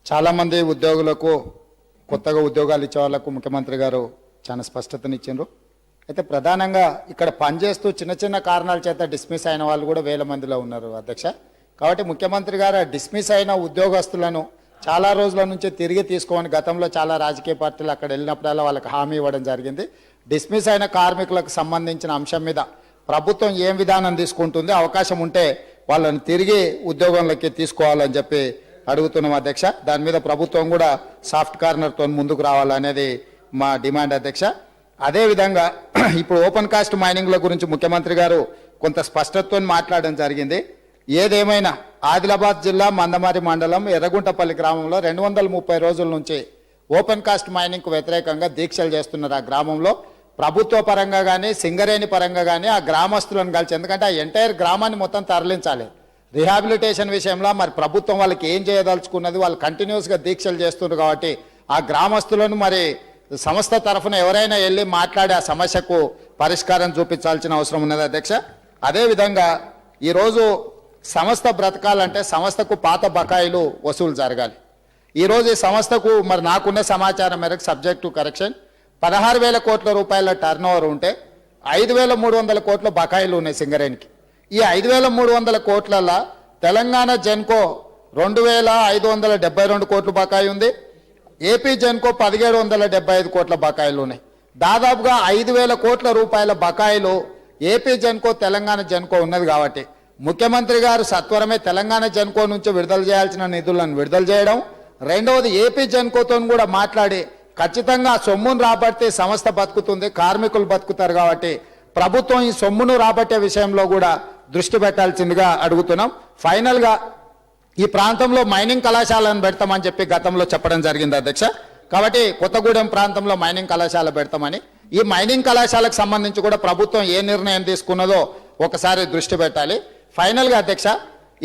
చాలామంది ఉద్యోగులకు కొత్తగా ఉద్యోగాలు ఇచ్చే వాళ్ళకు ముఖ్యమంత్రి గారు చాలా స్పష్టతనిచ్చిండ్రు. అయితే ప్రధానంగా ఇక్కడ పనిచేస్తూ చిన్న చిన్న కారణాల చేత డిస్మిస్ అయిన వాళ్ళు కూడా వేల మందిలో ఉన్నారు అధ్యక్ష. కాబట్టి ముఖ్యమంత్రి గారు డిస్మిస్ అయిన ఉద్యోగస్తులను చాలా రోజుల నుంచి తిరిగి తీసుకోమని గతంలో చాలా రాజకీయ పార్టీలు అక్కడ వెళ్ళినప్పుడల్లా వాళ్ళకి హామీ ఇవ్వడం జరిగింది. డిస్మిస్ అయిన కార్మికులకు సంబంధించిన అంశం మీద ప్రభుత్వం ఏం విధానం తీసుకుంటుంది, అవకాశం ఉంటే వాళ్ళని తిరిగి ఉద్యోగంలోకి తీసుకోవాలని చెప్పి అడుగుతున్నాం అధ్యక్ష. దాని మీద ప్రభుత్వం కూడా సాఫ్ట్ కార్నర్తో ముందుకు రావాలనేది మా డిమాండ్ అధ్యక్ష. అదేవిధంగా ఇప్పుడు ఓపెన్ కాస్ట్ మైనింగ్ల గురించి ముఖ్యమంత్రి గారు కొంత స్పష్టతతో మాట్లాడడం జరిగింది. ఏదేమైనా ఆదిలాబాద్ జిల్లా మందమారి మండలం ఎర్రగుంటపల్లి గ్రామంలో 230 రోజుల నుంచి ఓపెన్ కాస్ట్ మైనింగ్కు వ్యతిరేకంగా దీక్షలు చేస్తున్నారు. ఆ గ్రామంలో ప్రభుత్వ పరంగా కానీ సింగరేణి పరంగా కానీ ఆ గ్రామస్తులను కలిసి, ఎందుకంటే ఆ ఎంటైర్ గ్రామాన్ని మొత్తం తరలించాలి. రిహాబిలిటేషన్ విషయంలో మరి ప్రభుత్వం వాళ్ళకి ఏం చేయదలుచుకున్నది, వాళ్ళు కంటిన్యూస్గా దీక్షలు చేస్తున్నారు. కాబట్టి ఆ గ్రామస్తులను మరి సంస్థ తరఫున ఎవరైనా వెళ్ళి మాట్లాడి ఆ సమస్యకు పరిష్కారం చూపించాల్సిన అవసరం ఉన్నది అధ్యక్ష. అదేవిధంగా ఈరోజు సంస్థ బ్రతకాలంటే సంస్థకు పాత బకాయిలు వసూలు జరగాలి. ఈరోజు ఈ సంస్థకు మరి నాకున్న సమాచారం మేరకు సబ్జెక్ట్ టు కరెక్షన్ 16,000 కోట్ల రూపాయల టర్న్ ఓవర్ ఉంటే 5,300 కోట్ల బకాయిలు ఉన్నాయి సింగరేణికి. ఈ 5,300 కోట్లలో తెలంగాణ జెన్కో 2,572 కోట్ల బకాయి ఉంది. ఏపీ జెన్కో 1,775 కోట్ల బకాయిలు ఉన్నాయి. దాదాపుగా 5,000 కోట్ల రూపాయల బకాయిలు ఏపీ జెన్కో తెలంగాణ జెన్కో ఉన్నది. కాబట్టి ముఖ్యమంత్రి గారు సత్వరమే తెలంగాణ జెన్కో నుంచి విడుదల చేయాల్సిన నిధులను విడుదల చేయడం, రెండవది ఏపీ జెన్కోతో కూడా మాట్లాడి ఖచ్చితంగా సొమ్మును రాబట్టే సంస్థ బతుకుతుంది, కార్మికులు బతుకుతారు. కాబట్టి ప్రభుత్వం ఈ సొమ్మును రాబట్టే విషయంలో కూడా దృష్టి పెట్టాల్సిందిగా అడుగుతున్నాం. ఫైనల్గా ఈ ప్రాంతంలో మైనింగ్ కళాశాలను పెడతామని చెప్పి గతంలో చెప్పడం జరిగింది అధ్యక్ష. కాబట్టి కొత్తగూడెం ప్రాంతంలో మైనింగ్ కళాశాల పెడతామని, ఈ మైనింగ్ కళాశాలకు సంబంధించి కూడా ప్రభుత్వం ఏ నిర్ణయం తీసుకున్నదో ఒకసారి దృష్టి పెట్టాలి. ఫైనల్గా అధ్యక్ష,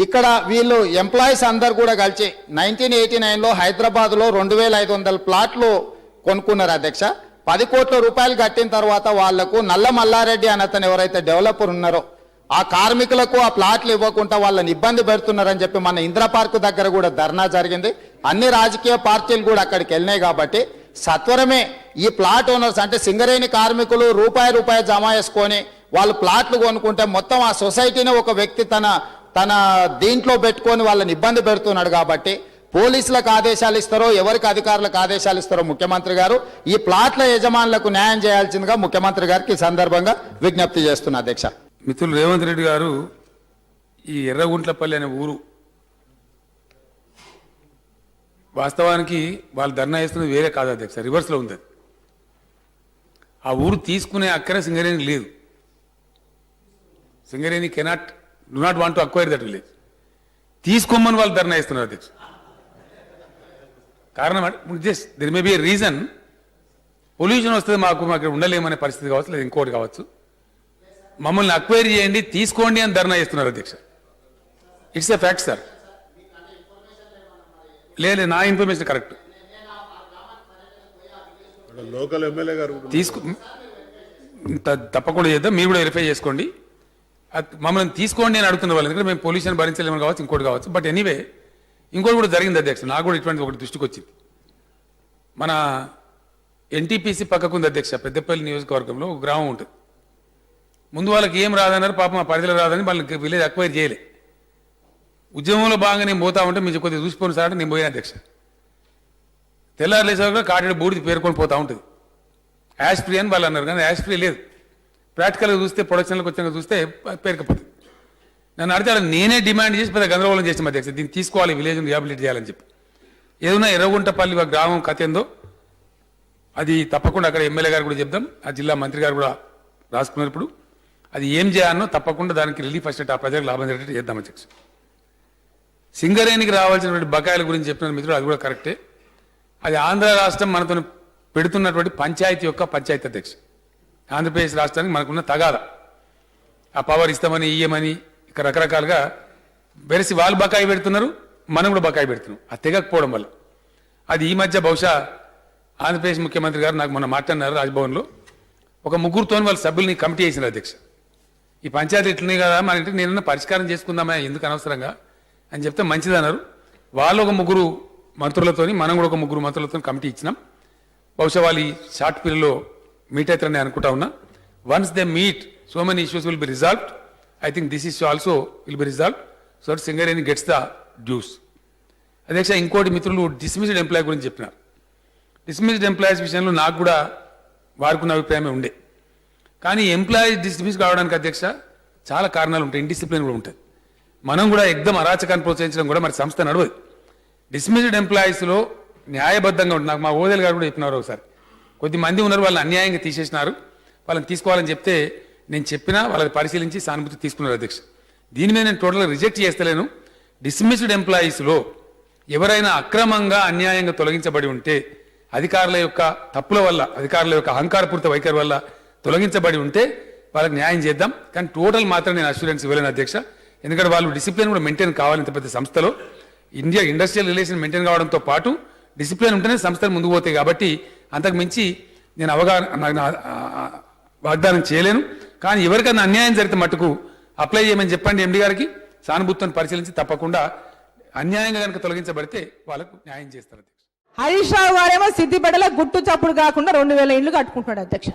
ఇక్కడ వీళ్ళు ఎంప్లాయీస్ అందరు కూడా కలిసి 1989లో హైదరాబాద్లో 2,500 ప్లాట్లు కొనుక్కున్నారు అధ్యక్ష. 10 కోట్ల రూపాయలు కట్టిన తర్వాత వాళ్లకు నల్ల మల్లారెడ్డి అని అతను ఎవరైతే డెవలపర్ ఉన్నారో ఆ కార్మికులకు ఆ ప్లాట్లు ఇవ్వకుండా వాళ్ళని ఇబ్బంది పెడుతున్నారని చెప్పి మన ఇందిరా పార్కు దగ్గర కూడా ధర్నా జరిగింది. అన్ని రాజకీయ పార్టీలు కూడా అక్కడికి వెళ్ళినాయి. కాబట్టి సత్వరమే ఈ ప్లాట్ ఓనర్స్ అంటే సింగరేణి కార్మికులు రూపాయి జమ చేసుకొని వాళ్ళు ప్లాట్లు కొనుక్కుంటే మొత్తం ఆ సొసైటీని ఒక వ్యక్తి తన దీంట్లో పెట్టుకొని వాళ్ళని ఇబ్బంది పెడుతున్నాడు. కాబట్టి పోలీసులకు ఆదేశాలు ఇస్తారో ఎవరికి అధికారులకు ఆదేశాలు ఇస్తారో ముఖ్యమంత్రి గారు ఈ ప్లాట్ల యజమానులకు న్యాయం చేయాల్సిందిగా ముఖ్యమంత్రి గారికి ఈ సందర్భంగా విజ్ఞప్తి చేస్తున్నా అధ్యక్ష. మిత్రులు రేవంత్ రెడ్డి గారు ఈ ఎర్రగుంట్లపల్లి అనే ఊరు వాస్తవానికి వాళ్ళు ధర్నా చేస్తున్నది వేరే కాదు అధ్యక్ష, రివర్స్లో ఉంది. ఆ ఊరు తీసుకునే అక్కర సింగరేణి లేదు. Singareni do not want to acquire that village. తీసుకోమని వాళ్ళు ధర్నా చేస్తున్నారు అధ్యక్ష. కారణం just there may be A reason. Pollution వస్తుంది, మాకు ఇక్కడ ఉండలేమనే పరిస్థితి కావచ్చు, లేదా ఇంకోటి కావచ్చు. మమ్మల్ని అక్వైర్ చేయండి, తీసుకోండి అని ధర్నా చేస్తున్నారు అధ్యక్ష. It's a fact sir. లేదు, నా ఇన్ఫర్మేషన్ కరెక్ట్. లోకల్ ఎమ్మెల్యే గారు తప్పకుండా చేద్దాం, మీరు కూడా వెరిఫై చేసుకోండి. మమ్మల్ని తీసుకోండి అని అడుగుతున్న వాళ్ళు, ఎందుకంటే మేము పొల్యూషన్ భరించలేమని కావచ్చు, ఇంకోటి కావచ్చు. బట్ ఎనీవే ఇంకోటి కూడా జరిగింది అధ్యక్ష. నాకు కూడా ఇటువంటి ఒకటి దృష్టికి వచ్చింది. మన ఎన్టీపీసీ పక్కకుంది అధ్యక్ష, పెద్దపల్లి నియోజకవర్గంలో ఒక గ్రామం ఉంటుంది. ముందు వాళ్ళకి ఏం రాదన్నారు, పాపం ఆ పరిధిలో రాదని వాళ్ళకి విలేజ్ అక్వైర్ చేయలే. ఉద్యమంలో భాగంగా నేను పోతా ఉంటే మీరు కొద్దిగా చూసిపోయిన సార్ నేను పోయిన అధ్యక్ష. తెల్లారులేసాక కాటేడు బూడిది పేరుకొని పోతూ ఉంటుంది. యాష్ ఫ్రీ అని వాళ్ళు అన్నారు, కానీ యాష్ ఫ్రీ లేదు. ప్రాక్టికల్గా చూస్తే ప్రొడక్షన్లోకి వచ్చాక చూస్తే పేరుకపోతుంది. నన్ను అడితే నేనే డిమాండ్ చేసి పెద్ద గందరగోళం చేసిన అధ్యక్ష, దీన్ని తీసుకోవాలి, విలేజ్ని రిహాబిలిట్ చేయాలని చెప్పి. ఏదైనా ఎర్రగుంటపల్లి గ్రామం కథ ఏందో అది తప్పకుండా అక్కడ ఎమ్మెల్యే గారు కూడా చెప్దాం, ఆ జిల్లా మంత్రి గారు కూడా రాసుకున్నారు. ఇప్పుడు అది ఏం చేయాలనో తప్పకుండా దానికి రిలీఫ్ వచ్చేట ఆ ప్రజలకు లాభం జరిగేట్టు చేద్దాం అధ్యక్ష. సింగరేణికి రావాల్సినటువంటి బకాయిల గురించి చెప్పిన మిత్రులు, అది కూడా కరెక్టే. అది ఆంధ్ర రాష్ట్రం మనతో పెడుతున్నటువంటి పంచాయతీ యొక్క పంచాయతీ అధ్యక్ష. ఆంధ్రప్రదేశ్ రాష్ట్రానికి మనకున్న తగాదా, ఆ పవర్ ఇస్తామని ఇయ్యమని ఇక రకరకాలుగా వెరసి వాళ్ళు బకాయి పెడుతున్నారు, మనం కూడా బకాయి పెడుతున్నాం. అది తెగకపోవడం వల్ల అది ఈ మధ్య బహుశా ఆంధ్రప్రదేశ్ ముఖ్యమంత్రి గారు నాకు మొన్న మాట్లాడినారు రాజ్భవన్లో. ఒక ముగ్గురుతో వాళ్ళ సభ్యుల్ని కమిటీ చేసిన అధ్యక్ష. ఈ పంచాయతీ ఇట్లున్నాయి కదా, మన ఇంటికి నేనన్నా పరిష్కారం చేసుకుందామా, ఎందుకు అనవసరంగా అని చెప్తే మంచిదన్నారు. వాళ్ళు ఒక ముగ్గురు మంత్రులతోని మనం కూడా ఒక 3 మంత్రులతో కమిటీ ఇచ్చినాం. బహుశా వాళ్ళు ఈ షార్ట్ పీరియడ్లో మీట్ అవుతారని అనుకుంటా ఉన్నా. Once they meet so many issues will be resolved. I think this issue also will be resolve so that Singareni gets the dues. అధ్యక్ష, ఇంకోటి మిత్రులు డిస్మిస్డ్ ఎంప్లాయ్ గురించి చెప్పినారు. డిస్మిస్డ్ ఎంప్లాయీస్ విషయంలో నాకు కూడా వారికి ఉన్న అభిప్రాయమే ఉండే. కానీ ఎంప్లాయీ డిస్మిస్ కావడానికి అధ్యక్ష చాలా కారణాలు ఉంటాయి, ఇండిసిప్లిన్ కూడా ఉంటుంది. మనం కూడా ఎగ్దం అరాచకాన్ని ప్రోత్సహించడం కూడా మరి సంస్థ నడవదు. డిస్మిస్డ్ ఎంప్లాయీస్లో న్యాయబద్ధంగా ఉంటుంది. నాకు మా ఓదేల్ గారు కూడా చెప్పినారు ఒకసారి, కొద్దిమంది ఉన్నారు వాళ్ళని అన్యాయంగా తీసేసినారు, వాళ్ళని తీసుకోవాలని చెప్తే నేను చెప్పినా వాళ్ళని పరిశీలించి సానుభూతి తీసుకున్నారు అధ్యక్ష. దీని మీద నేను టోటల్గా రిజెక్ట్ చేస్తలేను. డిస్మిస్డ్ ఎంప్లాయీస్లో ఎవరైనా అక్రమంగా అన్యాయంగా తొలగించబడి ఉంటే, అధికారుల యొక్క తప్పుల వల్ల, అధికారుల యొక్క అహంకారపూరిత వైఖరి వల్ల తొలగించబడి ఉంటే వాళ్ళకి న్యాయం చేద్దాం. కానీ టోటల్ మాత్రం నేను అష్యూరెన్స్ ఇవ్వలేను అధ్యక్ష. ఎందుకంటే వాళ్ళు డిసిప్లిన్ కూడా మెయింటైన్ కావాలి. ఇంత పెద్ద సంస్థలో ఇండస్ట్రియల్ రిలేషన్ మెయింటైన్ కావడంతో పాటు డిసిప్లిన్ ఉంటేనే సంస్థలు ముందుకు పోతాయి. కాబట్టి అంతకు మించి నేను వాగ్దానం చేయలేను. కానీ ఎవరికైనా అన్యాయం జరిగితే మట్టుకు అప్లై చేయమని చెప్పండి ఎండి గారికి. సానుభూతిని పరిశీలించి తప్పకుండా అన్యాయంగా కనుక తొలగించబడితే వాళ్ళకు న్యాయం చేస్తారు అధ్యక్ష. హరీష్ రావు గారేమో సిద్దిపేటలో గుట్టు చప్పుడు కాకుండా 2000 ఇండ్లు కట్టుకుంటున్నాడు అధ్యక్ష.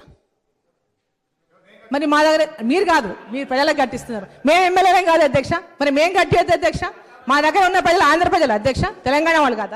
మరి మా దగ్గర మీరు కాదు, మీరు ప్రజలకు కట్టిస్తున్నారు. మేము ఎమ్మెల్యేలం కాదు అధ్యక్ష. మరి మేము కట్టేది అధ్యక్ష. మా దగ్గర ఉన్న ప్రజలు ఆంధ్ర ప్రజలు అధ్యక్ష, తెలంగాణ వాళ్ళు కాదా?